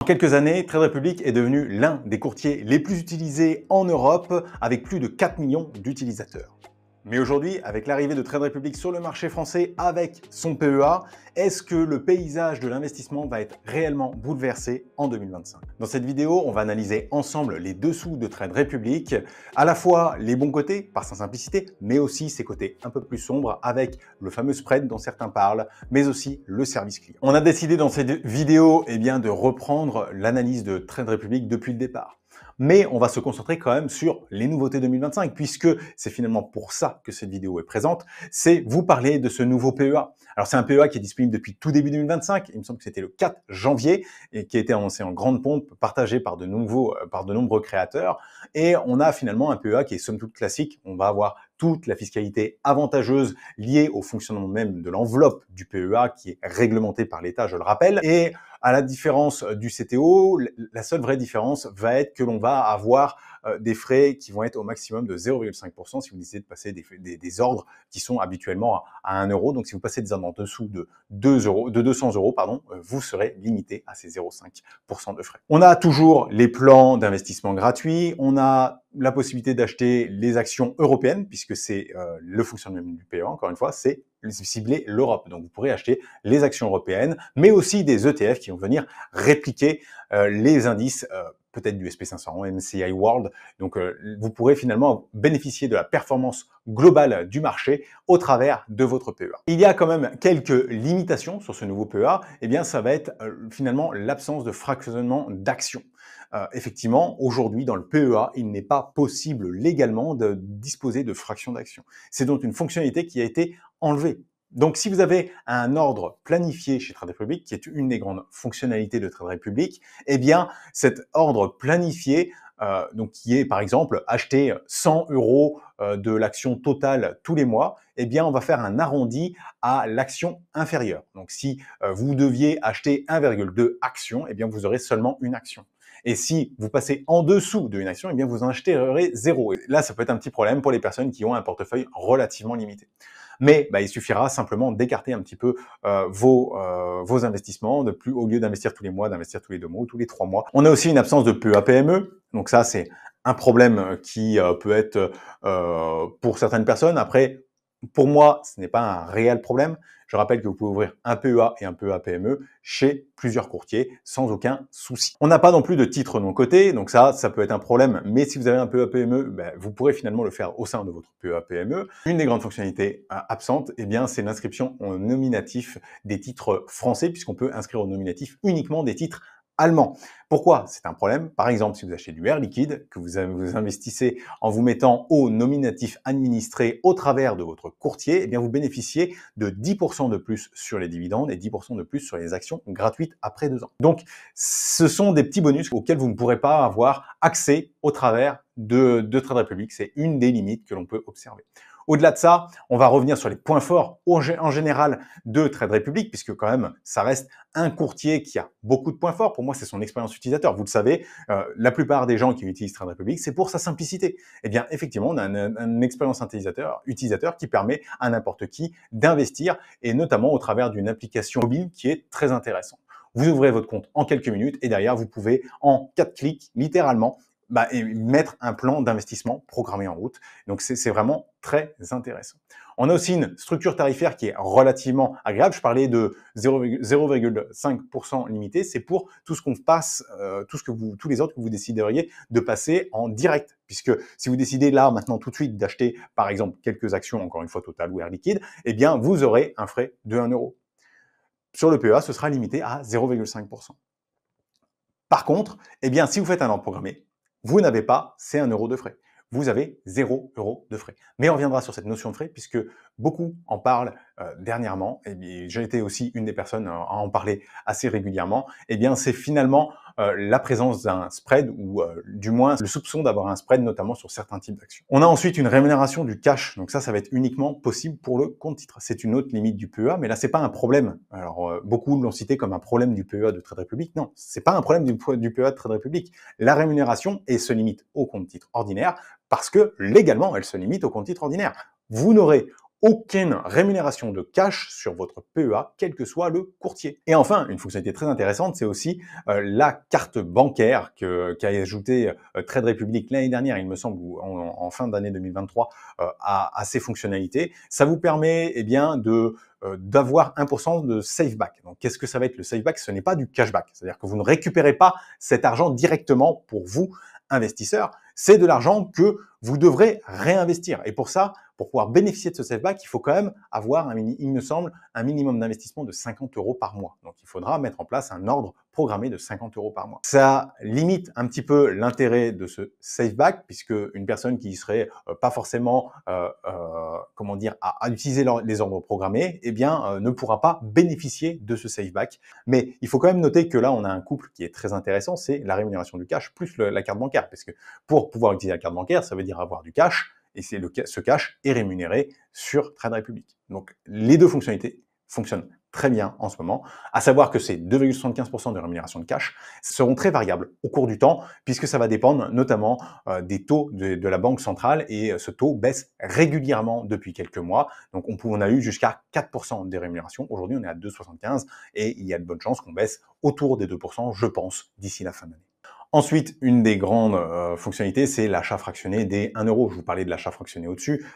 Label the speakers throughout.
Speaker 1: En quelques années, Trade Republic est devenu l'un des courtiers les plus utilisés en Europe avec plus de 4 millions d'utilisateurs. Mais aujourd'hui, avec l'arrivée de Trade Republic sur le marché français avec son PEA, est-ce que le paysage de l'investissement va être réellement bouleversé en 2025? Dans cette vidéo, on va analyser ensemble les dessous de Trade Republic, à la fois les bons côtés par sa simplicité, mais aussi ses côtés un peu plus sombres avec le fameux spread dont certains parlent, mais aussi le service client. On a décidé dans cette vidéo de reprendre l'analyse de Trade Republic depuis le départ. Mais on va se concentrer quand même sur les nouveautés 2025, puisque c'est finalement pour ça que cette vidéo est présente, c'est vous parler de ce nouveau PEA. Alors c'est un PEA qui est disponible depuis tout début 2025, il me semble que c'était le 4 janvier, et qui a été annoncé en grande pompe, partagé par de nombreux créateurs, et on a finalement un PEA qui est somme toute classique. On va avoir toute la fiscalité avantageuse liée au fonctionnement même de l'enveloppe du PEA qui est réglementée par l'État, je le rappelle. Et à la différence du CTO, la seule vraie différence va être que l'on va avoir des frais qui vont être au maximum de 0,5% si vous décidez de passer des ordres qui sont habituellement à 1 euro. Donc si vous passez des ordres en dessous de 200 euros, vous serez limité à ces 0,5% de frais. On a toujours les plans d'investissement gratuits, on a la possibilité d'acheter les actions européennes, puisque c'est le fonctionnement du PEA, encore une fois, c'est cibler l'Europe. Donc vous pourrez acheter les actions européennes, mais aussi des ETF qui vont venir répliquer les indices peut-être du SP500, MSCI World. Donc vous pourrez finalement bénéficier de la performance globale du marché au travers de votre PEA. Il y a quand même quelques limitations sur ce nouveau PEA, ça va être finalement l'absence de fractionnement d'actions. Effectivement, aujourd'hui, dans le PEA, il n'est pas possible légalement de disposer de fractions d'actions. C'est donc une fonctionnalité qui a été enlevée. Donc, si vous avez un ordre planifié chez Trade Republic, qui est une des grandes fonctionnalités de Trade Republic, cet ordre planifié, donc qui est par exemple acheter 100 euros de l'action totale tous les mois, on va faire un arrondi à l'action inférieure. Donc, si vous deviez acheter 1,2 actions, vous aurez seulement une action. Et si vous passez en dessous d'une action, vous en acheterez 0. Et là, ça peut être un petit problème pour les personnes qui ont un portefeuille relativement limité. Mais il suffira simplement d'écarter un petit peu vos investissements, au lieu d'investir tous les mois, d'investir tous les 2 mois ou tous les 3 mois. On a aussi une absence de PEA-PME. Donc ça, c'est un problème qui peut être pour certaines personnes. Après, pour moi, ce n'est pas un réel problème. Je rappelle que vous pouvez ouvrir un PEA et un PEA-PME chez plusieurs courtiers sans aucun souci. On n'a pas non plus de titre non coté, donc ça peut être un problème. Mais si vous avez un PEA-PME, vous pourrez finalement le faire au sein de votre PEA-PME. Une des grandes fonctionnalités absentes, c'est l'inscription au nominatif des titres français, puisqu'on peut inscrire au nominatif uniquement des titres allemand. Pourquoi c'est un problème? Par exemple, si vous achetez du Air Liquide, que vous investissez en vous mettant au nominatif administré au travers de votre courtier, vous bénéficiez de 10% de plus sur les dividendes et 10% de plus sur les actions gratuites après 2 ans. Donc, ce sont des petits bonus auxquels vous ne pourrez pas avoir accès au travers de Trade Republic. C'est une des limites que l'on peut observer. Au-delà de ça, on va revenir sur les points forts en général de Trade Republic, puisque quand même, ça reste un courtier qui a beaucoup de points forts. Pour moi, c'est son expérience utilisateur. Vous le savez, la plupart des gens qui utilisent Trade Republic, c'est pour sa simplicité. Effectivement, on a une expérience utilisateur qui permet à n'importe qui d'investir, et notamment au travers d'une application mobile qui est très intéressante. Vous ouvrez votre compte en quelques minutes et derrière, vous pouvez en 4 clics, littéralement, et mettre un plan d'investissement programmé en route. Donc, c'est vraiment très intéressant. On a aussi une structure tarifaire qui est relativement agréable. Je parlais de 0,5% limité. C'est pour tout ce qu'on passe, tous les autres que vous décideriez de passer en direct. Puisque si vous décidez là, maintenant, tout de suite, d'acheter, par exemple, quelques actions, encore une fois, Total ou Air Liquide, vous aurez un frais de 1 euro. Sur le PEA, ce sera limité à 0,5%. Par contre, si vous faites un ordre programmé, vous n'avez pas ces 1 euro de frais. Vous avez 0 euro de frais. Mais on reviendra sur cette notion de frais puisque beaucoup en parlent dernièrement. J'ai été aussi une des personnes à en parler assez régulièrement. C'est finalement la présence d'un spread ou du moins le soupçon d'avoir un spread, notamment sur certains types d'actions. On a ensuite une rémunération du cash. Donc ça va être uniquement possible pour le compte titre. C'est une autre limite du PEA, mais là, c'est pas un problème. Alors, beaucoup l'ont cité comme un problème du PEA de Trade Republic. Non, c'est pas un problème du PEA de Trade Republic. La rémunération se limite au compte titre ordinaire parce que légalement, elle se limite au compte titre ordinaire. Vous n'aurez aucune rémunération de cash sur votre PEA, quel que soit le courtier. Et enfin, une fonctionnalité très intéressante, c'est aussi la carte bancaire qu'a ajouté Trade Republic l'année dernière, il me semble, ou en fin d'année 2023, à ces fonctionnalités. Ça vous permet bien d'avoir 1% de SafeBack. Donc, qu'est-ce que ça va être le SafeBack? Ce n'est pas du cashback. C'est-à-dire que vous ne récupérez pas cet argent directement pour vous, investisseurs. C'est de l'argent que vous devrez réinvestir. Et pour ça, pour pouvoir bénéficier de ce SafeBack, il faut quand même avoir, il me semble, un minimum d'investissement de 50 € par mois. Donc, il faudra mettre en place un ordre programmé de 50 € par mois. Ça limite un petit peu l'intérêt de ce SafeBack, puisque une personne qui serait pas forcément, comment dire, à utiliser les ordres programmés, ne pourra pas bénéficier de ce SafeBack. Mais il faut quand même noter que là, on a un couple qui est très intéressant, c'est la rémunération du cash plus la carte bancaire, parce que pour pouvoir utiliser la carte bancaire, ça veut dire avoir du cash, et ce cash est rémunéré sur Trade Republic. Donc, les deux fonctionnalités fonctionnent très bien en ce moment, à savoir que ces 2,75% de rémunération de cash seront très variables au cours du temps, puisque ça va dépendre notamment des taux de la Banque centrale, et ce taux baisse régulièrement depuis quelques mois. Donc, on a eu jusqu'à 4% des rémunérations. Aujourd'hui, on est à 2,75 et il y a de bonnes chances qu'on baisse autour des 2%, je pense, d'ici la fin de l'année. Ensuite, une des grandes fonctionnalités, c'est l'achat fractionné des 1 €. Je vous parlais de l'achat fractionné au-dessus,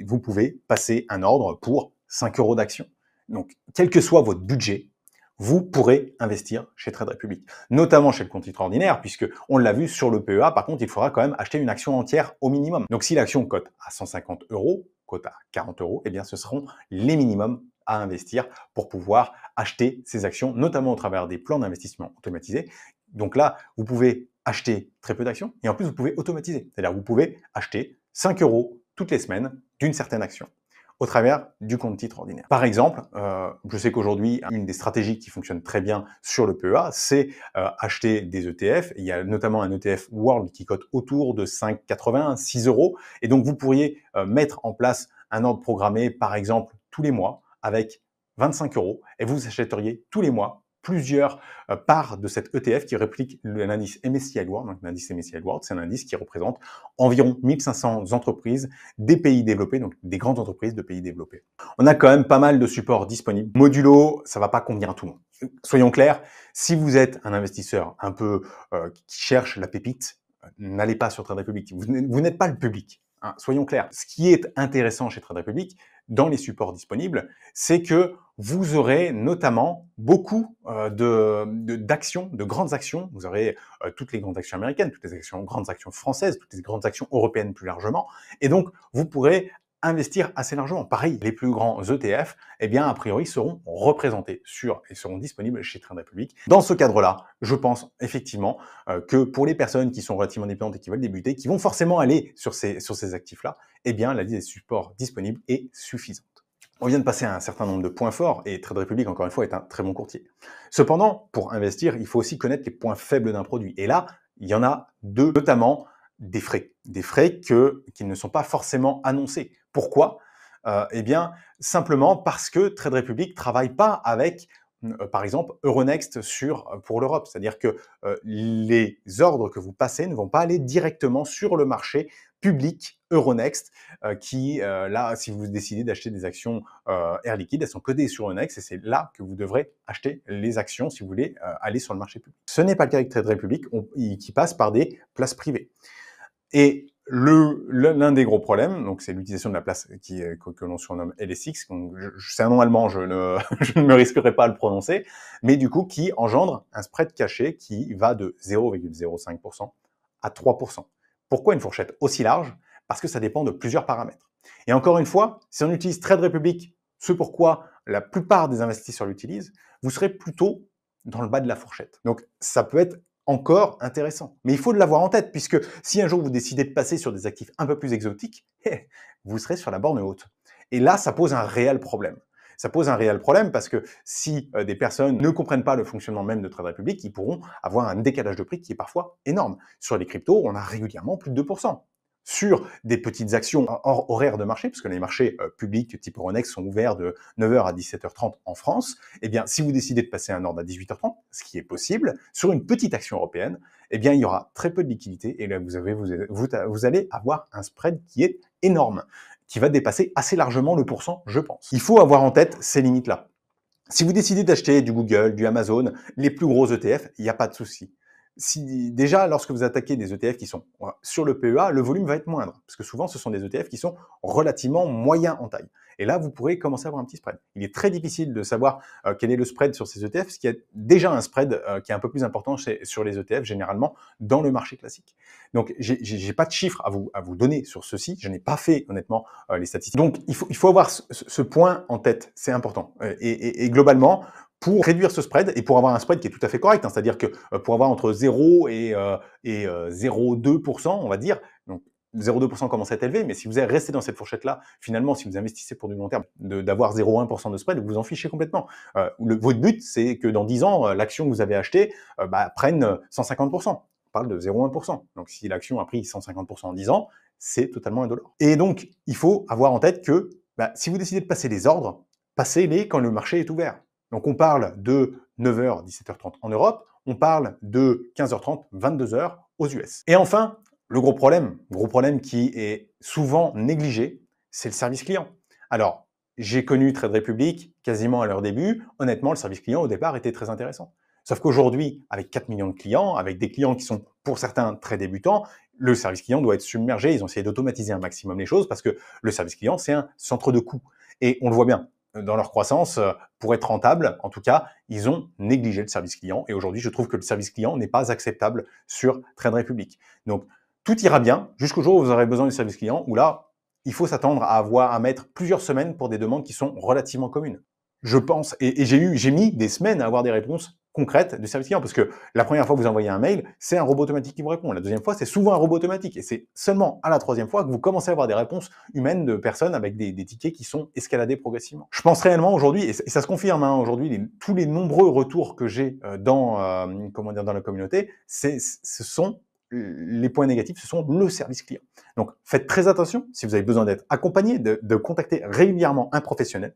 Speaker 1: vous pouvez passer un ordre pour 5 € d'action. Donc, quel que soit votre budget, vous pourrez investir chez Trade Republic, notamment chez le compte titre ordinaire, puisque on l'a vu sur le PEA. Par contre, il faudra quand même acheter une action entière au minimum. Donc, si l'action cote à 150 €, cote à 40 €, ce seront les minimums à investir pour pouvoir acheter ces actions, notamment au travers des plans d'investissement automatisés. Donc là, vous pouvez acheter très peu d'actions et en plus, vous pouvez automatiser. C'est-à-dire vous pouvez acheter 5 € toutes les semaines d'une certaine action au travers du compte titre ordinaire. Par exemple, je sais qu'aujourd'hui, une des stratégies qui fonctionne très bien sur le PEA, c'est acheter des ETF. Il y a notamment un ETF World qui cote autour de 5,80, 6 €. Et donc, vous pourriez mettre en place un ordre programmé, par exemple, tous les mois, avec 25 € et vous achèteriez tous les mois plusieurs parts de cet ETF qui réplique l'indice MSCI World. Donc l'indice MSCI World, c'est un indice qui représente environ 1500 entreprises des pays développés, donc des grandes entreprises de pays développés. On a quand même pas mal de supports disponibles. Modulo, ça va pas convenir à tout le monde. Soyons clairs, si vous êtes un investisseur un peu qui cherche la pépite, n'allez pas sur Trade Republic. Vous n'êtes pas le public. Hein, soyons clairs. Ce qui est intéressant chez Trade Republic, dans les supports disponibles, c'est que vous aurez notamment beaucoup d'actions, de grandes actions. Vous aurez toutes les grandes actions américaines, toutes les grandes actions françaises, toutes les grandes actions européennes plus largement. Et donc, vous pourrez investir assez largement. Pareil, les plus grands ETF, a priori, seront représentés et seront disponibles chez Trade Republic. Dans ce cadre-là, je pense effectivement que pour les personnes qui sont relativement débutantes et qui veulent débuter, qui vont forcément aller sur ces actifs-là, la liste des supports disponibles est suffisante. On vient de passer à un certain nombre de points forts et Trade Republic, encore une fois, est un très bon courtier. Cependant, pour investir, il faut aussi connaître les points faibles d'un produit. Et là, il y en a deux, notamment des frais. Des frais qui ne sont pas forcément annoncés. Pourquoi ? Simplement parce que Trade Republic ne travaille pas avec, par exemple, Euronext pour l'Europe. C'est-à-dire que les ordres que vous passez ne vont pas aller directement sur le marché public Euronext, là, si vous décidez d'acheter des actions Air Liquide, elles sont codées sur Euronext et c'est là que vous devrez acheter les actions si vous voulez aller sur le marché public. Ce n'est pas le cas avec Trade Republic, qui passe par des places privées. Et l'un des gros problèmes, donc c'est l'utilisation de la place que l'on surnomme LSX. C'est un nom allemand, je ne me risquerai pas à le prononcer, mais du coup qui engendre un spread caché qui va de 0,05% à 3%. Pourquoi une fourchette aussi large ? Parce que ça dépend de plusieurs paramètres. Et encore une fois, si on utilise Trade Republic, ce pourquoi la plupart des investisseurs l'utilisent, vous serez plutôt dans le bas de la fourchette. Donc ça peut être encore intéressant. Mais il faut l'avoir en tête, puisque si un jour vous décidez de passer sur des actifs un peu plus exotiques, vous serez sur la borne haute. Et là, ça pose un réel problème. Ça pose un réel problème parce que si des personnes ne comprennent pas le fonctionnement même de Trade Republic, ils pourront avoir un décalage de prix qui est parfois énorme. Sur les cryptos, on a régulièrement plus de 2%. Sur des petites actions hors horaire de marché, puisque les marchés publics type Euronext sont ouverts de 9 h à 17 h 30 en France, si vous décidez de passer un ordre à 18 h 30, ce qui est possible, sur une petite action européenne, il y aura très peu de liquidité et là vous allez avoir un spread qui est énorme. qui va dépasser assez largement le pourcent, je pense. Il faut avoir en tête ces limites-là. Si vous décidez d'acheter du Google, du Amazon, les plus gros ETF, il n'y a pas de souci. Déjà, lorsque vous attaquez des ETF qui sont sur le PEA, le volume va être moindre, parce que souvent, ce sont des ETF qui sont relativement moyens en taille. Et là, vous pourrez commencer à avoir un petit spread. Il est très difficile de savoir quel est le spread sur ces ETF, parce qu'il y a déjà un spread qui est un peu plus important sur les ETF, généralement, dans le marché classique. Donc, j'ai pas de chiffres à vous donner sur ceci. Je n'ai pas fait, honnêtement, les statistiques. Donc, il faut avoir ce point en tête. C'est important. Et globalement, pour réduire ce spread et pour avoir un spread qui est tout à fait correct, hein, c'est-à-dire que pour avoir entre 0 et 0,2%, on va dire, donc 0,2% commence à être élevé, mais si vous allez rester dans cette fourchette-là, finalement, si vous investissez pour du long terme, d'avoir 0,1% de spread, vous vous en fichez complètement. Votre but, c'est que dans 10 ans, l'action que vous avez achetée prenne 150%. On parle de 0,1%. Donc si l'action a pris 150% en 10 ans, c'est totalement indolore. Et donc, il faut avoir en tête que si vous décidez de passer les ordres, passez-les quand le marché est ouvert. Donc on parle de 9h, 17h30 en Europe, on parle de 15h30, 22h aux US. Et enfin, le gros problème qui est souvent négligé, c'est le service client. Alors, j'ai connu Trade Republic quasiment à leur début. Honnêtement, le service client au départ était très intéressant. Sauf qu'aujourd'hui, avec 4 millions de clients, avec des clients qui sont pour certains très débutants, le service client doit être submergé. Ils ont essayé d'automatiser un maximum les choses parce que le service client, c'est un centre de coût. Et on le voit bien. Dans leur croissance, pour être rentable, en tout cas, ils ont négligé le service client. Et aujourd'hui, je trouve que le service client n'est pas acceptable sur Trade Republic. Donc, tout ira bien jusqu'au jour où vous aurez besoin du service client, où là, il faut s'attendre à mettre plusieurs semaines pour des demandes qui sont relativement communes. Je pense, et j'ai mis des semaines à avoir des réponses concrètes du service client, parce que la première fois que vous envoyez un mail, c'est un robot automatique qui vous répond. La deuxième fois, c'est souvent un robot automatique. Et c'est seulement à la troisième fois que vous commencez à avoir des réponses humaines de personnes avec des tickets qui sont escaladés progressivement. Je pense réellement aujourd'hui, et ça se confirme aujourd'hui, tous les nombreux retours que j'ai dans la communauté, ce sont les points négatifs, ce sont le service client. Donc faites très attention, si vous avez besoin d'être accompagné, de contacter régulièrement un professionnel.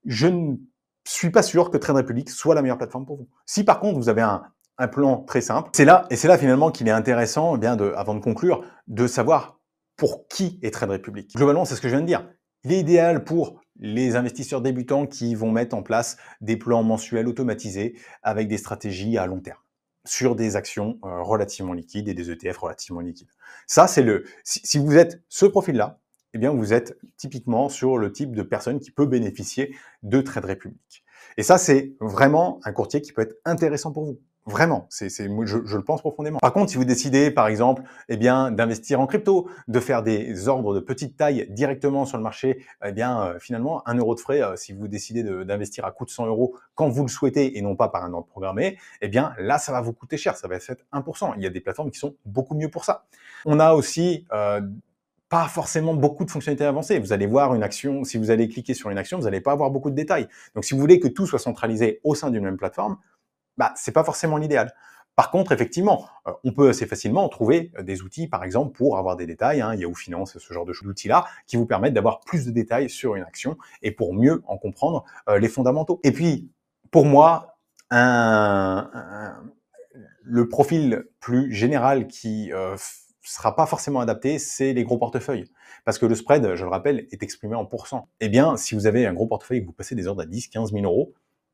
Speaker 1: Je ne suis pas sûr que Trade Republic soit la meilleure plateforme pour vous. Si par contre vous avez un plan très simple, c'est là finalement qu'il est intéressant, avant de conclure, de savoir pour qui est Trade Republic. Globalement, c'est ce que je viens de dire. Il est idéal pour les investisseurs débutants qui vont mettre en place des plans mensuels automatisés avec des stratégies à long terme sur des actions relativement liquides et des ETF relativement liquides. Ça, c'est si vous êtes ce profil-là, eh bien, vous êtes typiquement sur le type de personne qui peut bénéficier de Trade Republic. Et ça, c'est vraiment un courtier qui peut être intéressant pour vous. Vraiment, moi, je le pense profondément. Par contre, si vous décidez, par exemple, d'investir en crypto, de faire des ordres de petite taille directement sur le marché, finalement, 1 euro de frais, si vous décidez d'investir à coût de 100 euros quand vous le souhaitez et non pas par un ordre programmé, là, ça va vous coûter cher, ça va être 1%. Il y a des plateformes qui sont beaucoup mieux pour ça. On a aussi pas forcément beaucoup de fonctionnalités avancées. Vous allez voir une action, si vous allez cliquer sur une action, vous n'allez pas avoir beaucoup de détails. Donc, si vous voulez que tout soit centralisé au sein d'une même plateforme, c'est pas forcément l'idéal. Par contre, effectivement, on peut assez facilement trouver des outils, par exemple, pour avoir des détails, Yahoo Finance, ce genre d'outils-là, qui vous permettent d'avoir plus de détails sur une action et pour mieux en comprendre les fondamentaux. Et puis, pour moi, le profil plus général qui sera pas forcément adapté, c'est les gros portefeuilles. Parce que le spread, je le rappelle, est exprimé en pourcents. Eh bien, si vous avez un gros portefeuille et que vous passez des ordres à 10, 15 000 euros,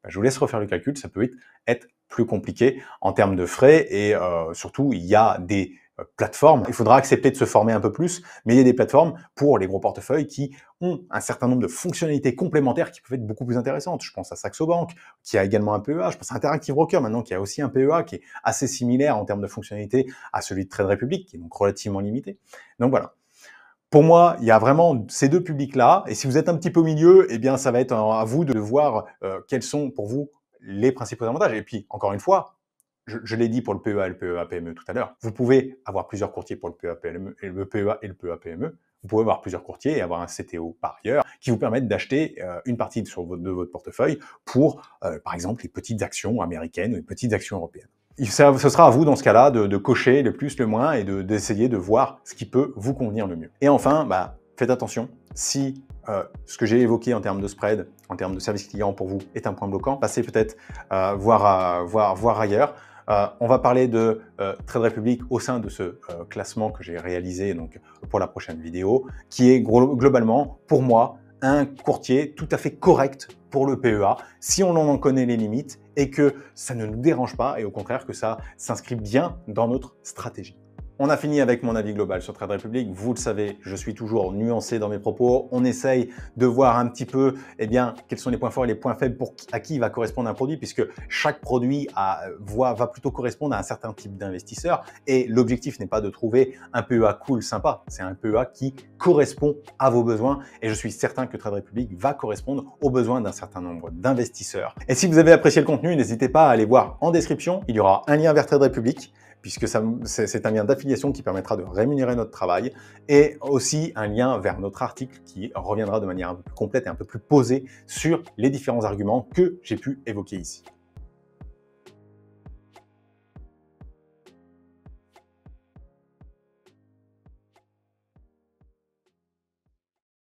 Speaker 1: je vous laisse refaire le calcul, ça peut être plus compliqué en termes de frais et surtout, il y a des plateformes, il faudra accepter de se former un peu plus, mais il y a des plateformes pour les gros portefeuilles qui ont un certain nombre de fonctionnalités complémentaires qui peuvent être beaucoup plus intéressantes. Je pense à Saxo Bank, qui a également un PEA, je pense à Interactive Broker maintenant, qui a aussi un PEA qui est assez similaire en termes de fonctionnalités à celui de Trade Republic, qui est donc relativement limité. Donc voilà. Pour moi, il y a vraiment ces deux publics-là, et si vous êtes un petit peu au milieu, ça va être à vous de voir quels sont pour vous les principaux avantages. Et puis, encore une fois, je l'ai dit pour le PEA et le PEA PME tout à l'heure, vous pouvez avoir plusieurs courtiers pour le PEA PME et le PEA et le PEA PME. Vous pouvez avoir plusieurs courtiers et avoir un CTO par ailleurs qui vous permettent d'acheter une partie de votre portefeuille pour, par exemple, les petites actions américaines ou les petites actions européennes. Ce sera à vous, dans ce cas-là, de cocher le plus, le moins et d'essayer de voir ce qui peut vous convenir le mieux. Et enfin, faites attention, si ce que j'ai évoqué en termes de spread, en termes de service client pour vous est un point bloquant, passez peut-être voir ailleurs. On va parler de Trade Republic au sein de ce classement que j'ai réalisé donc, pour la prochaine vidéo, qui est globalement, pour moi, un courtier tout à fait correct pour le PEA, si on en connaît les limites et que ça ne nous dérange pas et au contraire que ça s'inscrit bien dans notre stratégie. On a fini avec mon avis global sur Trade Republic. Vous le savez, je suis toujours nuancé dans mes propos. On essaye de voir un petit peu quels sont les points forts et les points faibles à qui va correspondre un produit, puisque chaque produit va plutôt correspondre à un certain type d'investisseur. Et l'objectif n'est pas de trouver un PEA cool, sympa. C'est un PEA qui correspond à vos besoins. Et je suis certain que Trade Republic va correspondre aux besoins d'un certain nombre d'investisseurs. Et si vous avez apprécié le contenu, n'hésitez pas à aller voir en description. Il y aura un lien vers Trade Republic, puisque c'est un lien d'affiliation qui permettra de rémunérer notre travail, et aussi un lien vers notre article qui reviendra de manière un peu plus complète et un peu plus posée sur les différents arguments que j'ai pu évoquer ici.